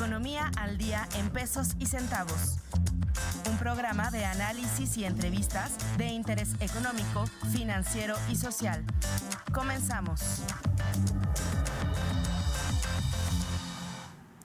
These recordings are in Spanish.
Economía al día en pesos y centavos. Un programa de análisis y entrevistas de interés económico, financiero y social. Comenzamos.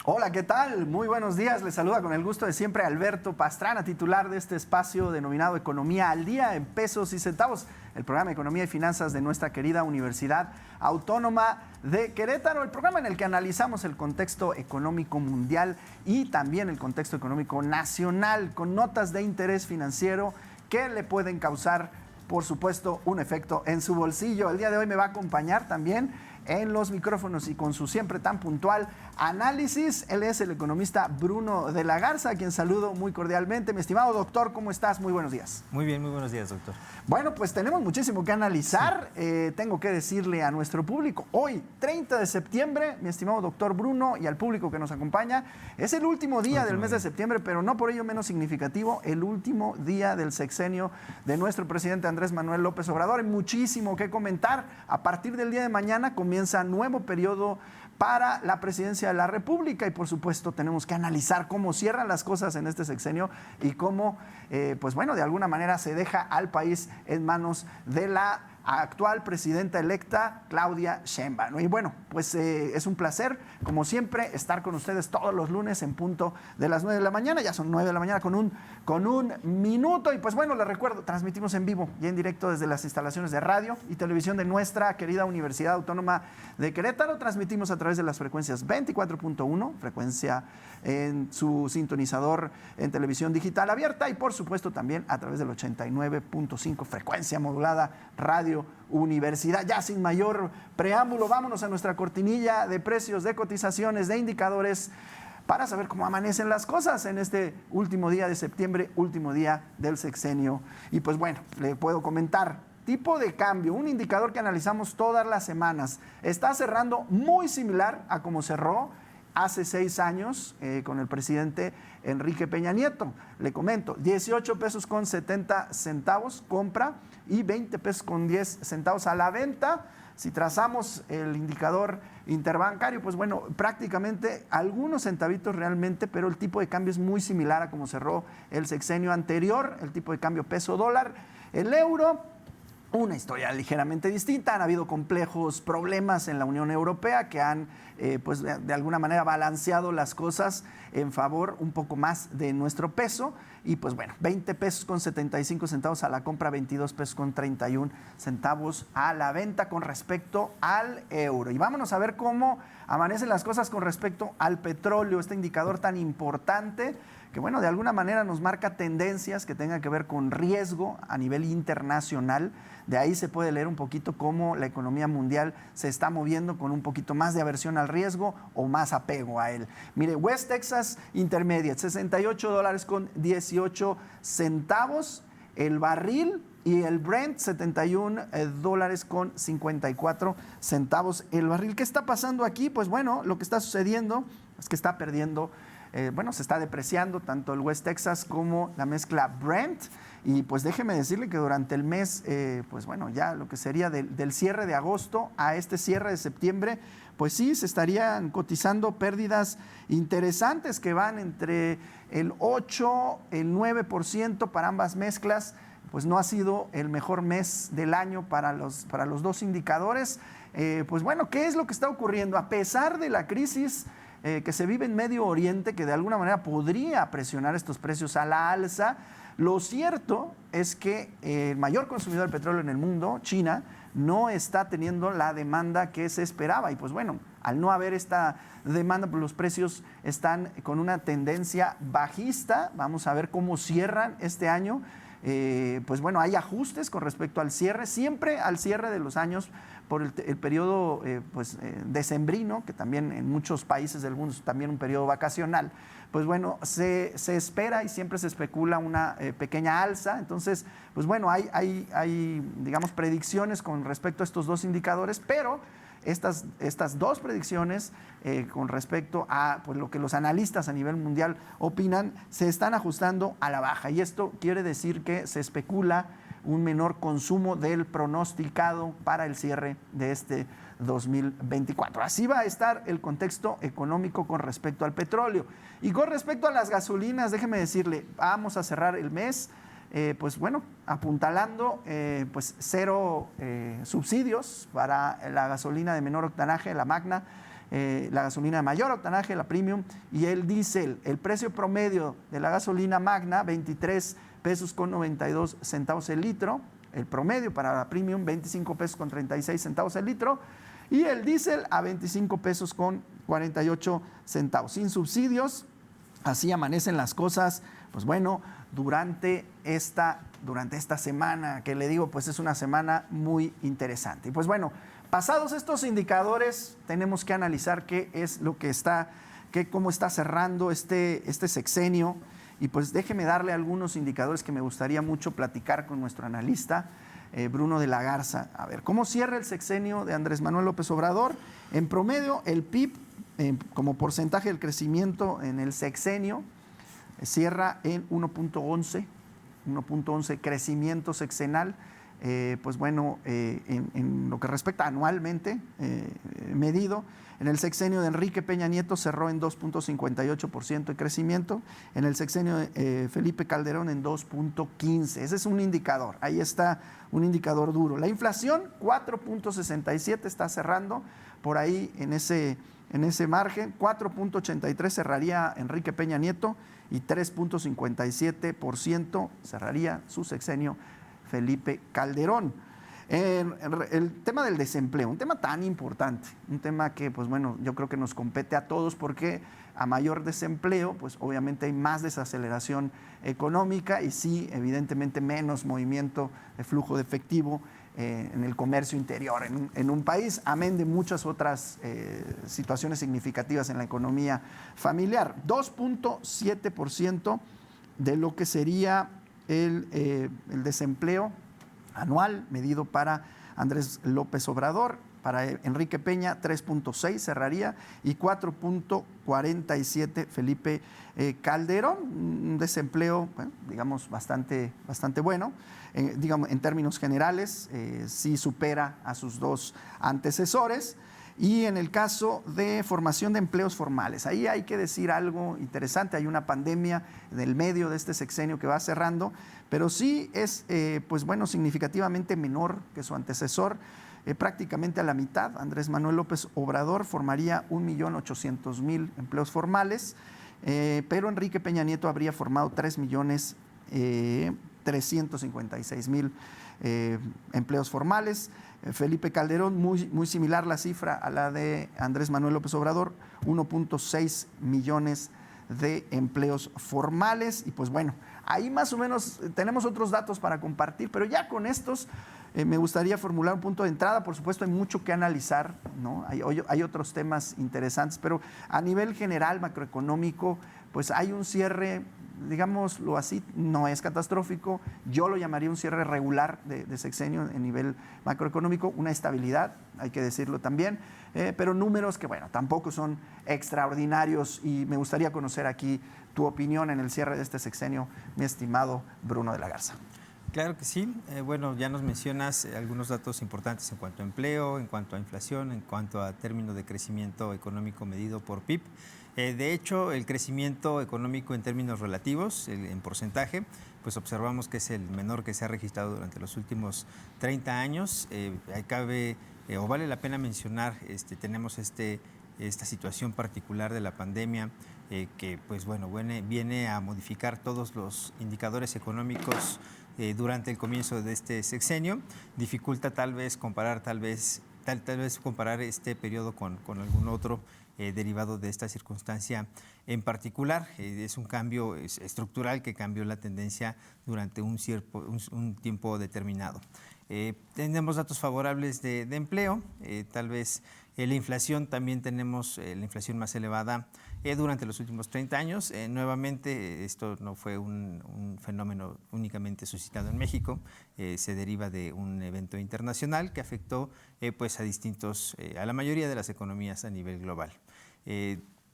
Hola, ¿qué tal? Muy buenos días. Les saluda con el gusto de siempre Alberto Pastrana, titular de este espacio denominado Economía al Día en pesos y centavos, el programa de Economía y Finanzas de nuestra querida Universidad Autónoma de Querétaro, el programa en el que analizamos el contexto económico mundial y también el contexto económico nacional con notas de interés financiero que le pueden causar, por supuesto, un efecto en su bolsillo. El día de hoy me va a acompañar también en los micrófonos y con su siempre tan puntual análisis. Él es el economista Bruno de la Garza, a quien saludo muy cordialmente. Mi estimado doctor, ¿cómo estás? Muy buenos días. Muy bien, muy buenos días, doctor. Bueno, pues tenemos muchísimo que analizar. Sí. Tengo que decirle a nuestro público, hoy, 30 de septiembre, mi estimado doctor Bruno, y al público que nos acompaña, es el último día del mes de septiembre, pero no por ello menos significativo, el último día del sexenio de nuestro presidente Andrés Manuel López Obrador. Hay muchísimo que comentar. A partir del día de mañana comienza nuevo periodo para la presidencia de la República y por supuesto tenemos que analizar cómo cierran las cosas en este sexenio y cómo, pues bueno, de alguna manera se deja al país en manos de la actual presidenta electa, Claudia Sheinbaum. Y bueno, pues es un placer, como siempre, estar con ustedes todos los lunes en punto de las 9 de la mañana. Ya son 9 de la mañana con un minuto. Y pues bueno, les recuerdo, transmitimos en vivo y en directo desde las instalaciones de radio y televisión de nuestra querida Universidad Autónoma de Querétaro. Transmitimos a través de las frecuencias 24.1, frecuencia en su sintonizador en televisión digital abierta, y por supuesto también a través del 89.5, frecuencia modulada Radio Universidad. Ya sin mayor preámbulo, vámonos a nuestra cortinilla de precios, de cotizaciones, de indicadores, para saber cómo amanecen las cosas en este último día de septiembre, último día del sexenio. Y pues bueno, le puedo comentar, tipo de cambio, un indicador que analizamos todas las semanas, está cerrando muy similar a como cerró hace 6 años con el presidente Enrique Peña Nieto. Le comento, 18 pesos con 70 centavos compra y 20 pesos con 10 centavos a la venta. Si trazamos el indicador interbancario, pues bueno, prácticamente algunos centavitos realmente, pero el tipo de cambio es muy similar a como cerró el sexenio anterior, el tipo de cambio peso-dólar. El euro, una historia ligeramente distinta. Han habido complejos problemas en la Unión Europea que han, pues de alguna manera balanceado las cosas en favor un poco más de nuestro peso. Y pues bueno, 20 pesos con 75 centavos a la compra, 22 pesos con 31 centavos a la venta con respecto al euro. Y vámonos a ver cómo amanecen las cosas con respecto al petróleo, este indicador tan importante que bueno, de alguna manera nos marca tendencias que tengan que ver con riesgo a nivel internacional. De ahí se puede leer un poquito cómo la economía mundial se está moviendo con un poquito más de aversión al riesgo o más apego a él. Mire, West Texas Intermediate, $68 con 18 centavos el barril, y el Brent, $71 con 54 centavos el barril. ¿Qué está pasando aquí? Pues bueno, lo que está sucediendo es que está perdiendo, se está depreciando tanto el West Texas como la mezcla Brent. Y pues déjeme decirle que durante el mes, pues bueno, ya lo que sería del cierre de agosto a este cierre de septiembre, pues sí, se estarían cotizando pérdidas interesantes que van entre el 8, el 9% para ambas mezclas. Pues no ha sido el mejor mes del año para los dos indicadores. Pues bueno, ¿qué es lo que está ocurriendo? A pesar de la crisis que se vive en Medio Oriente, que de alguna manera podría presionar estos precios a la alza, lo cierto es que el mayor consumidor de petróleo en el mundo, China, no está teniendo la demanda que se esperaba. Y pues bueno, al no haber esta demanda, pues los precios están con una tendencia bajista. Vamos a ver cómo cierran este año. Pues bueno, hay ajustes con respecto al cierre, siempre al cierre de los años por el periodo decembrino, que también en muchos países del mundo es también un periodo vacacional. Pues bueno, se espera y siempre se especula una pequeña alza. Entonces, pues bueno, hay digamos, predicciones con respecto a estos dos indicadores, pero estas dos predicciones con respecto a pues, lo que los analistas a nivel mundial opinan, se están ajustando a la baja. Y esto quiere decir que se especula un menor consumo del pronosticado para el cierre de este 2024. Así va a estar el contexto económico con respecto al petróleo. Y con respecto a las gasolinas, déjeme decirle, vamos a cerrar el mes, pues bueno, apuntalando pues cero subsidios para la gasolina de menor octanaje, la Magna, la gasolina de mayor octanaje, la Premium, y el diésel. El precio promedio de la gasolina Magna, 23 pesos con 92 centavos el litro. El promedio para la Premium, 25 pesos con 36 centavos el litro. Y el diésel a 25 pesos con 48 centavos. Sin subsidios, así amanecen las cosas, pues bueno, durante esta semana, que le digo, pues es una semana muy interesante. Y pues bueno, pasados estos indicadores, tenemos que analizar qué es lo que está, cómo está cerrando este sexenio. Y pues déjeme darle algunos indicadores que me gustaría mucho platicar con nuestro analista, Bruno de la Garza. A ver, ¿cómo cierra el sexenio de Andrés Manuel López Obrador? En promedio, el PIB, como porcentaje del crecimiento en el sexenio, cierra en 1.11 crecimiento sexenal. Pues bueno, en lo que respecta anualmente medido, en el sexenio de Enrique Peña Nieto cerró en 2.58% de crecimiento, en el sexenio de Felipe Calderón en 2.15%. Ese es un indicador, ahí está un indicador duro. La inflación, 4.67%, está cerrando por ahí en ese margen. 4.83% cerraría Enrique Peña Nieto y 3.57% cerraría su sexenio Felipe Calderón. El tema del desempleo, un tema tan importante, un tema que, pues bueno, yo creo que nos compete a todos porque a mayor desempleo, pues obviamente hay más desaceleración económica y sí, evidentemente menos movimiento de flujo de efectivo en el comercio interior en un país, amén de muchas otras situaciones significativas en la economía familiar. 2.7% de lo que sería el desempleo anual medido para Andrés López Obrador. Para Enrique Peña, 3.6 cerraría y 4.47 Felipe Calderón. Un desempleo, bueno, digamos, bastante bueno. Digamos, en términos generales, sí supera a sus dos antecesores. Y en el caso de formación de empleos formales, ahí hay que decir algo interesante. Hay una pandemia en el medio de este sexenio que va cerrando, pero sí es, pues bueno, significativamente menor que su antecesor, prácticamente a la mitad. Andrés Manuel López Obrador formaría 1.800.000 empleos formales, pero Enrique Peña Nieto habría formado 3.356.000 empleos formales. Felipe Calderón, muy similar la cifra a la de Andrés Manuel López Obrador, 1.6 millones de empleos formales. Y pues bueno, ahí más o menos tenemos otros datos para compartir, pero ya con estos me gustaría formular un punto de entrada. Por supuesto, hay mucho que analizar, ¿no? Hay otros temas interesantes, pero a nivel general macroeconómico, pues hay un cierre, digámoslo así, no es catastrófico. Yo lo llamaría un cierre regular de sexenio en nivel macroeconómico, una estabilidad, hay que decirlo también, pero números que, bueno, tampoco son extraordinarios, y me gustaría conocer aquí tu opinión en el cierre de este sexenio, mi estimado Bruno de la Garza. Claro que sí. Bueno, ya nos mencionas algunos datos importantes en cuanto a empleo, en cuanto a inflación, en cuanto a término de crecimiento económico medido por PIB. De hecho, el crecimiento económico en términos relativos, en porcentaje, pues observamos que es el menor que se ha registrado durante los últimos 30 años. Cabe o vale la pena mencionar, tenemos esta situación particular de la pandemia que, pues bueno, viene a modificar todos los indicadores económicos durante el comienzo de este sexenio. Dificulta tal vez comparar este periodo con algún otro derivado de esta circunstancia en particular. Es un cambio estructural que cambió la tendencia durante un tiempo determinado. Tenemos datos favorables de empleo, tal vez la inflación, también tenemos la inflación más elevada durante los últimos 30 años. Nuevamente, esto no fue un fenómeno únicamente suscitado en México, se deriva de un evento internacional que afectó pues a la mayoría de las economías a nivel global.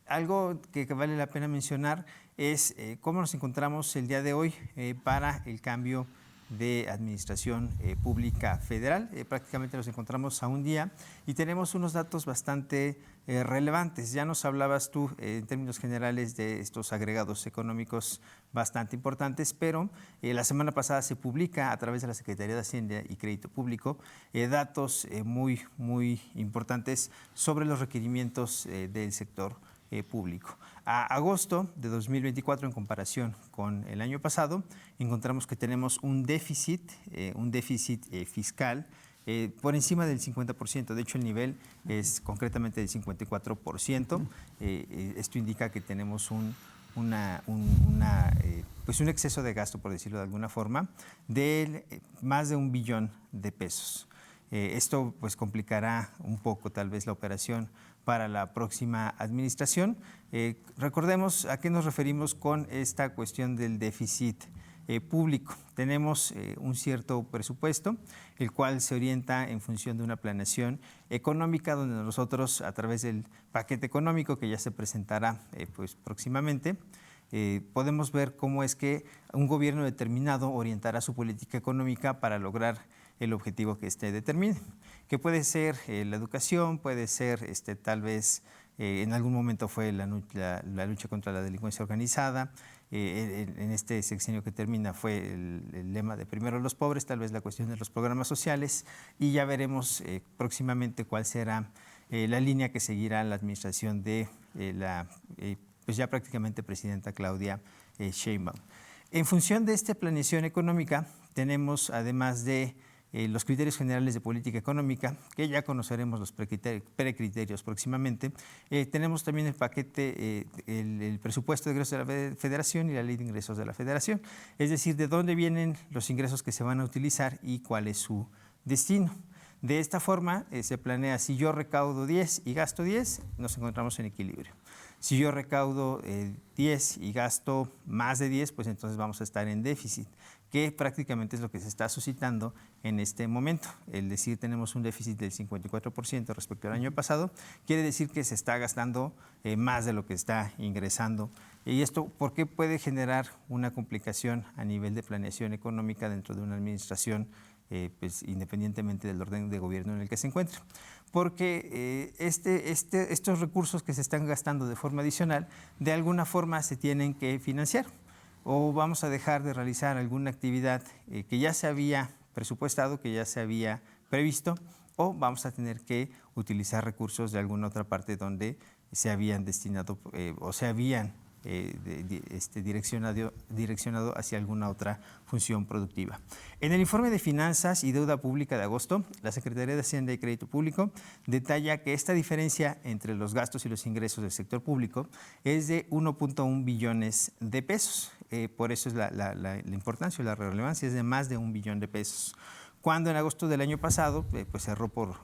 Algo que vale la pena mencionar es cómo nos encontramos el día de hoy para el cambio de Administración Pública Federal. Prácticamente nos encontramos a un día y tenemos unos datos bastante relevantes. Ya nos hablabas tú en términos generales de estos agregados económicos bastante importantes, pero la semana pasada se publica a través de la Secretaría de Hacienda y Crédito Público datos muy importantes sobre los requerimientos del sector público. A agosto de 2024, en comparación con el año pasado, encontramos que tenemos un déficit fiscal por encima del 50%. De hecho, el nivel es concretamente del 54%. Esto indica que tenemos un exceso de gasto, por decirlo de alguna forma, de más de 1 billón de pesos. Esto pues complicará un poco tal vez la operación para la próxima administración. Recordemos a qué nos referimos con esta cuestión del déficit público. Tenemos un cierto presupuesto, el cual se orienta en función de una planeación económica, donde nosotros, a través del paquete económico que ya se presentará pues próximamente, podemos ver cómo es que un gobierno determinado orientará su política económica para lograr el objetivo que éste determine, que puede ser la educación, puede ser tal vez en algún momento fue la lucha contra la delincuencia organizada. En este sexenio que termina fue el lema de primero los pobres, tal vez la cuestión de los programas sociales, y ya veremos próximamente cuál será la línea que seguirá la administración de pues ya prácticamente presidenta Claudia Sheinbaum. En función de esta planeación económica, tenemos, además de los criterios generales de política económica, que ya conoceremos los precriterios próximamente, tenemos también el paquete, el presupuesto de ingresos de la Federación y la ley de ingresos de la Federación, es decir, de dónde vienen los ingresos que se van a utilizar y cuál es su destino. De esta forma se planea, si yo recaudo 10 y gasto 10, nos encontramos en equilibrio. Si yo recaudo 10 y gasto más de 10, pues entonces vamos a estar en déficit, que prácticamente es lo que se está suscitando en este momento. El decir tenemos un déficit del 54% respecto al año pasado, quiere decir que se está gastando más de lo que está ingresando. Y esto, ¿por qué puede generar una complicación a nivel de planeación económica dentro de una administración, pues, independientemente del orden de gobierno en el que se encuentre? Porque estos recursos que se están gastando de forma adicional, de alguna forma se tienen que financiar, o vamos a dejar de realizar alguna actividad que ya se había presupuestado, que ya se había previsto, o vamos a tener que utilizar recursos de alguna otra parte donde se habían destinado o se habían direccionado hacia alguna otra función productiva. En el informe de Finanzas y Deuda Pública de agosto, la Secretaría de Hacienda y Crédito Público detalla que esta diferencia entre los gastos y los ingresos del sector público es de 1.1 billones de pesos. Por eso es la importancia, la relevancia es de más de 1 billón de pesos. Cuando en agosto del año pasado pues cerró por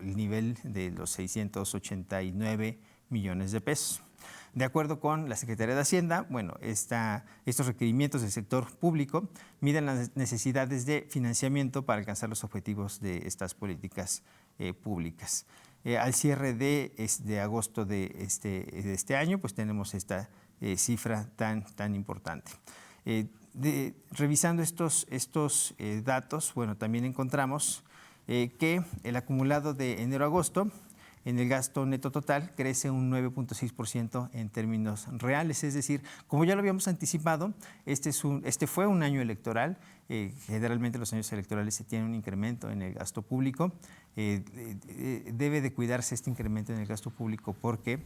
el nivel de los 689 millones de pesos. De acuerdo con la Secretaría de Hacienda, bueno, estos requerimientos del sector público miden las necesidades de financiamiento para alcanzar los objetivos de estas políticas públicas. Al cierre de agosto de este año, pues tenemos esta cifra tan importante. Revisando estos datos, bueno, también encontramos que el acumulado de enero a agosto en el gasto neto total crece un 9.6% en términos reales, es decir, como ya lo habíamos anticipado, este fue un año electoral. Generalmente los años electorales se tiene un incremento en el gasto público. Debe de cuidarse este incremento en el gasto público porque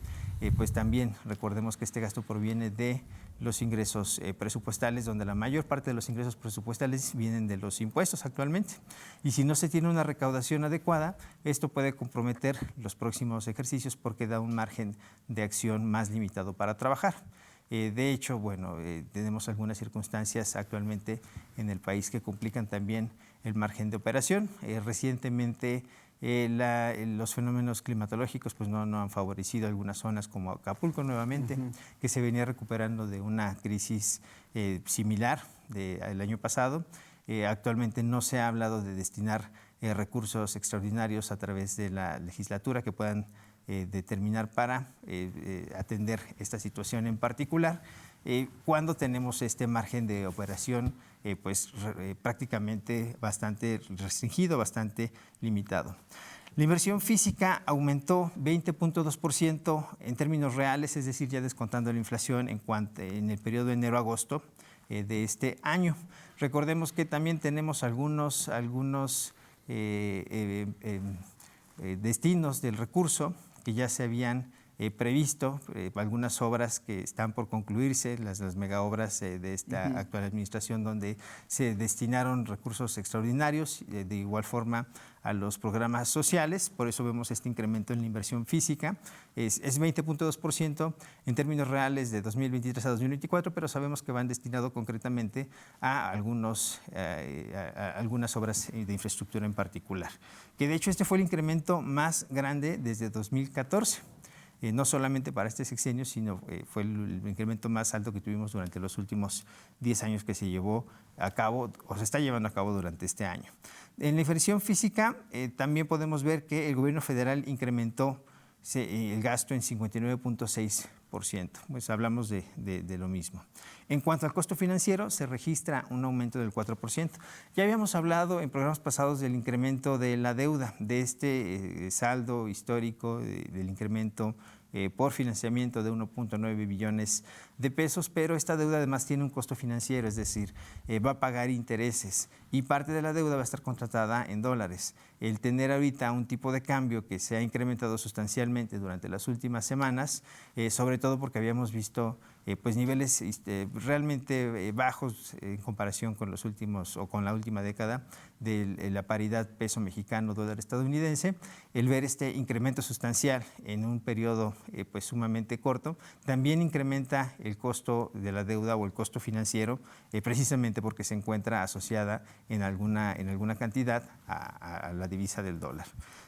pues también recordemos que este gasto proviene de los ingresos presupuestales, donde la mayor parte de los ingresos presupuestales vienen de los impuestos actualmente. Y si no se tiene una recaudación adecuada, esto puede comprometer los próximos ejercicios porque da un margen de acción más limitado para trabajar. De hecho, bueno, tenemos algunas circunstancias actualmente en el país que complican también el margen de operación. Recientemente los fenómenos climatológicos pues no han favorecido algunas zonas como Acapulco nuevamente, que se venía recuperando de una crisis similar del año pasado. Actualmente no se ha hablado de destinar recursos extraordinarios a través de la legislatura que puedan determinar para atender esta situación en particular. cuando tenemos este margen de operación prácticamente bastante restringido, bastante limitado. La inversión física aumentó 20.2% en términos reales, es decir, ya descontando la inflación en el periodo de enero-agosto de este año. Recordemos que también tenemos algunos destinos del recurso que ya se habían previsto, algunas obras que están por concluirse, las megaobras de esta actual administración, donde se destinaron recursos extraordinarios, de igual forma a los programas sociales. Por eso vemos este incremento en la inversión física. Es 20.2% en términos reales de 2023 a 2024, pero sabemos que van destinados concretamente a algunas obras de infraestructura en particular. Que de hecho este fue el incremento más grande desde 2014. No solamente para este sexenio, sino fue el incremento más alto que tuvimos durante los últimos 10 años que se llevó a cabo o se está llevando a cabo durante este año. En la inversión física también podemos ver que el gobierno federal incrementó el gasto en 59.6%. Pues hablamos de lo mismo. En cuanto al costo financiero, se registra un aumento del 4%. Ya habíamos hablado en programas pasados del incremento de la deuda, de este saldo histórico, del incremento por financiamiento de 1.9 billones de pesos, pero esta deuda además tiene un costo financiero, es decir, va a pagar intereses y parte de la deuda va a estar contratada en dólares. El tener ahorita un tipo de cambio que se ha incrementado sustancialmente durante las últimas semanas, sobre todo porque habíamos visto niveles realmente bajos en comparación con los últimos o con la última década de la paridad peso mexicano dólar estadounidense, el ver este incremento sustancial en un periodo sumamente corto también incrementa el costo de la deuda o el costo financiero, precisamente porque se encuentra asociada en alguna cantidad a la divisa del dólar.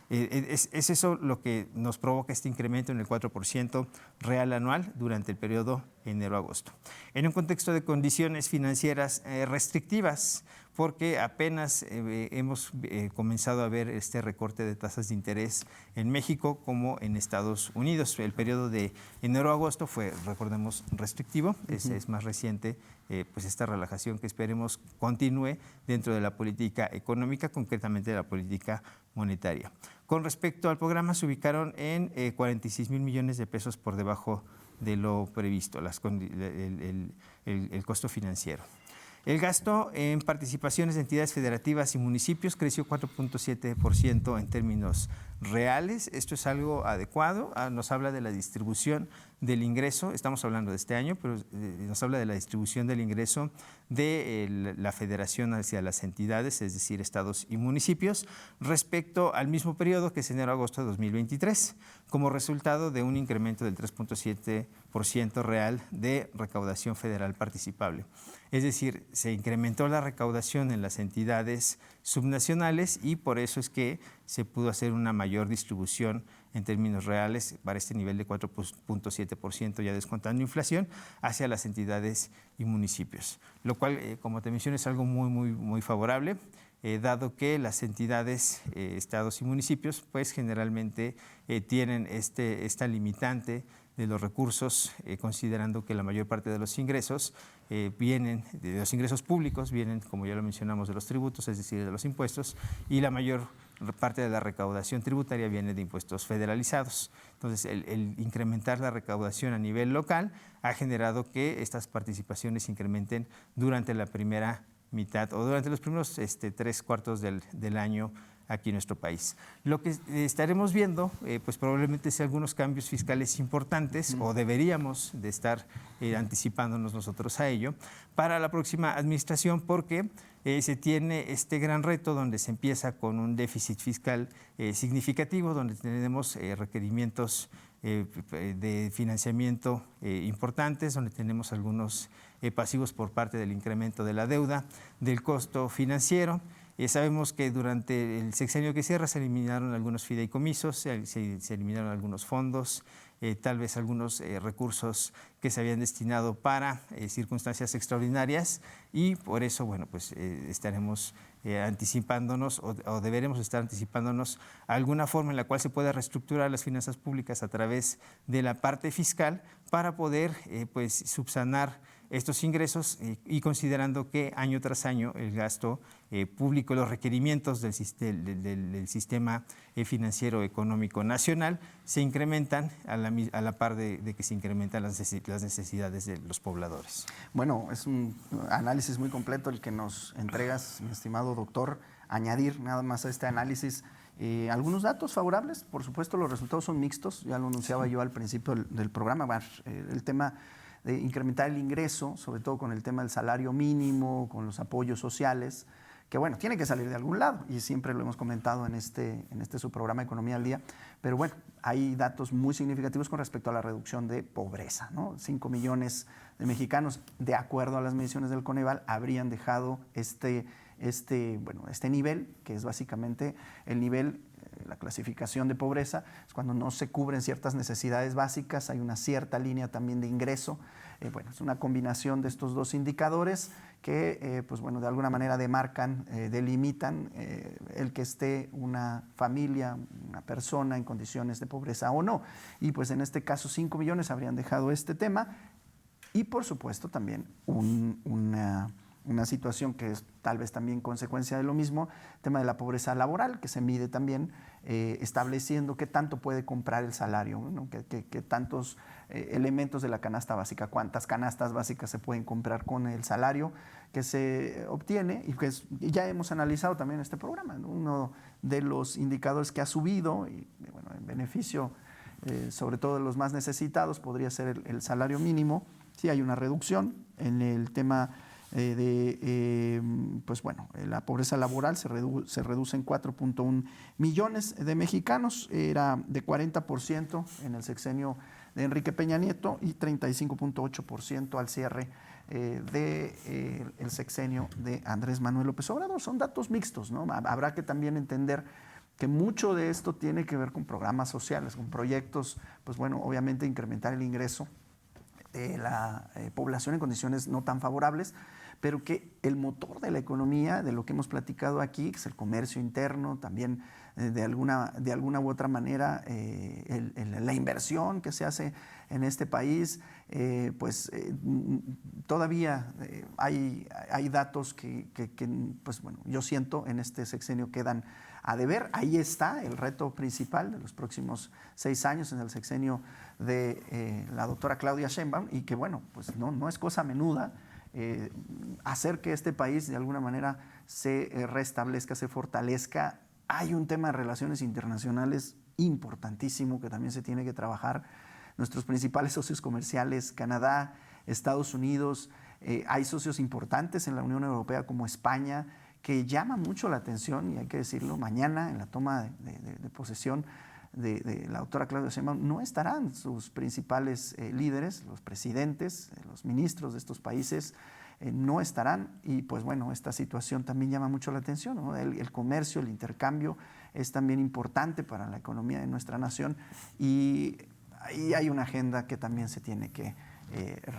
Es eso lo que nos provoca este incremento en el 4% real anual durante el periodo enero-agosto. En un contexto de condiciones financieras restrictivas, porque apenas hemos comenzado a ver este recorte de tasas de interés en México como en Estados Unidos. El periodo de enero-agosto fue, recordemos, restrictivo, es más reciente esta relajación que esperemos continúe dentro de la política económica, concretamente de la política monetaria. Con respecto al programa, se ubicaron en 46,000 millones de pesos por debajo de lo previsto, el costo financiero. El gasto en participaciones de entidades federativas y municipios creció 4.7% en términos reales. Esto es algo adecuado. Nos habla de la distribución del ingreso. Estamos hablando de este año, pero nos habla de la distribución del ingreso de la federación hacia las entidades, es decir, estados y municipios, respecto al mismo periodo que es enero-agosto de 2023, como resultado de un incremento del 3.7% real de recaudación federal participable. Es decir, se incrementó la recaudación en las entidades subnacionales y por eso es que se pudo hacer una mayor distribución en términos reales para este nivel de 4.7% ya descontando inflación hacia las entidades y municipios, lo cual, como te mencioné, es algo muy favorable, dado que las entidades, estados y municipios, pues generalmente tienen esta limitante de los recursos, considerando que la mayor parte de los ingresos de los ingresos públicos vienen, como ya lo mencionamos, de los tributos, es decir, de los impuestos, y la mayor parte de la recaudación tributaria viene de impuestos federalizados. Entonces, el incrementar la recaudación a nivel local ha generado que estas participaciones se incrementen durante la primera mitad o durante los primeros 3/4 del año aquí en nuestro país. Lo que estaremos viendo, pues probablemente sea algunos cambios fiscales importantes o deberíamos de estar anticipándonos nosotros a ello para la próxima administración porque se tiene este gran reto donde se empieza con un déficit fiscal significativo, donde tenemos requerimientos de financiamiento importantes, donde tenemos algunos pasivos por parte del incremento de la deuda, del costo financiero. Sabemos que durante el sexenio que cierra se eliminaron algunos fideicomisos, se eliminaron algunos fondos, tal vez algunos recursos que se habían destinado para circunstancias extraordinarias y por eso, bueno, pues estaremos anticipándonos o deberemos estar anticipándonos a alguna forma en la cual se pueda reestructurar las finanzas públicas a través de la parte fiscal para poder subsanar estos ingresos y considerando que año tras año el gasto público, los requerimientos del sistema financiero económico nacional se incrementan a la par de que se incrementan las necesidades de los pobladores. Bueno, es un análisis muy completo el que nos entregas, mi estimado doctor. Añadir nada más a este análisis algunos datos favorables. Por supuesto, los resultados son mixtos, ya lo anunciaba yo al principio del programa. El tema de incrementar el ingreso, sobre todo con el tema del salario mínimo, con los apoyos sociales, que bueno, tiene que salir de algún lado y siempre lo hemos comentado en este su programa Economía al Día, pero bueno, hay datos muy significativos con respecto a la reducción de pobreza, ¿no? 5 millones de mexicanos, de acuerdo a las mediciones del Coneval, habrían dejado este nivel, que es básicamente el nivel, la clasificación de pobreza, es cuando no se cubren ciertas necesidades básicas, hay una cierta línea también de ingreso. Es una combinación de estos dos indicadores que, de alguna manera demarcan, delimitan el que esté una familia, una persona en condiciones de pobreza o no. Y pues en este caso 5 millones habrían dejado este tema y por supuesto también una situación que es tal vez también consecuencia de lo mismo, el tema de la pobreza laboral, que se mide también estableciendo qué tanto puede comprar el salario, ¿no? qué tantos elementos de la canasta básica, cuántas canastas básicas se pueden comprar con el salario que se obtiene y que ya hemos analizado también en este programa, ¿no? Uno de los indicadores que ha subido y en beneficio sobre todo de los más necesitados podría ser el salario mínimo. Sí hay una reducción en el tema la pobreza laboral se reduce en 4.1 millones de mexicanos, era de 40% en el sexenio de Enrique Peña Nieto y 35.8% al cierre del sexenio de Andrés Manuel López Obrador. Son datos mixtos, ¿no? Habrá que también entender que mucho de esto tiene que ver con programas sociales, con proyectos, obviamente incrementar el ingreso de la población en condiciones no tan favorables, pero que el motor de la economía, de lo que hemos platicado aquí, que es el comercio interno, también de alguna u otra manera la inversión que se hace en este país, todavía hay datos que yo siento en este sexenio quedan a deber. Ahí está el reto principal de los próximos 6 años en el sexenio de la doctora Claudia Sheinbaum y que no es cosa menuda hacer que este país de alguna manera se restablezca, se fortalezca. Hay un tema de relaciones internacionales importantísimo que también se tiene que trabajar. Nuestros principales socios comerciales, Canadá, Estados Unidos, hay socios importantes en la Unión Europea como España, que llama mucho la atención, y hay que decirlo, mañana en la toma de posesión de la doctora Claudia Sheinbaum no estarán sus principales líderes, los presidentes, los ministros de estos países no estarán y esta situación también llama mucho la atención, ¿no? El comercio, el intercambio es también importante para la economía de nuestra nación y ahí hay una agenda que también se tiene que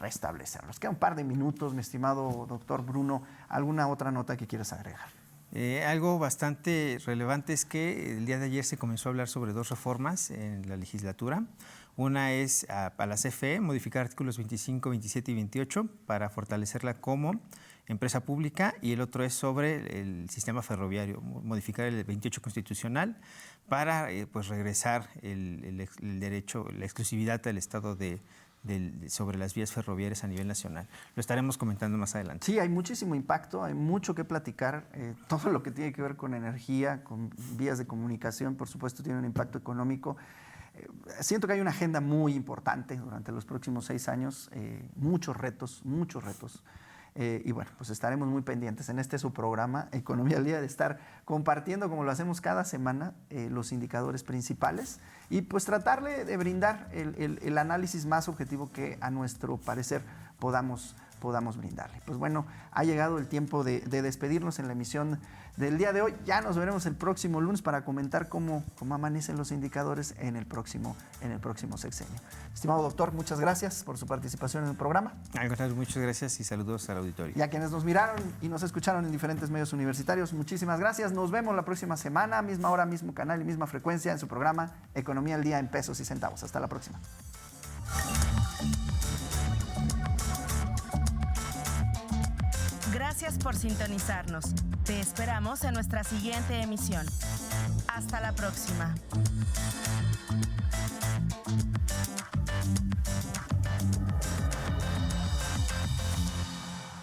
restablecer. Nos queda un par de minutos, mi estimado doctor Bruno, ¿alguna otra nota que quieras agregar? Algo bastante relevante es que el día de ayer se comenzó a hablar sobre 2 reformas en la legislatura. Una es a la CFE, modificar artículos 25, 27 y 28 para fortalecerla como empresa pública, y el otro es sobre el sistema ferroviario, modificar el 28 constitucional para regresar el derecho, la exclusividad del Estado sobre las vías ferroviarias a nivel nacional. Lo estaremos comentando más adelante. Sí, hay muchísimo impacto, hay mucho que platicar. Todo lo que tiene que ver con energía, con vías de comunicación, por supuesto, tiene un impacto económico. Siento que hay una agenda muy importante durante los próximos 6 años, muchos retos. Estaremos muy pendientes en su programa Economía al Día de estar compartiendo, como lo hacemos cada semana, los indicadores principales y tratarle de brindar el análisis más objetivo que a nuestro parecer podamos brindarle. Ha llegado el tiempo de despedirnos en la emisión del día de hoy. Ya nos veremos el próximo lunes para comentar cómo amanecen los indicadores en el próximo sexenio. Estimado doctor, muchas gracias por su participación en el programa. Muchas gracias y saludos al auditorio. Y a quienes nos miraron y nos escucharon en diferentes medios universitarios, muchísimas gracias. Nos vemos la próxima semana, misma hora, mismo canal y misma frecuencia en su programa Economía al Día en Pesos y Centavos. Hasta la próxima. Gracias por sintonizarnos. Te esperamos en nuestra siguiente emisión. Hasta la próxima.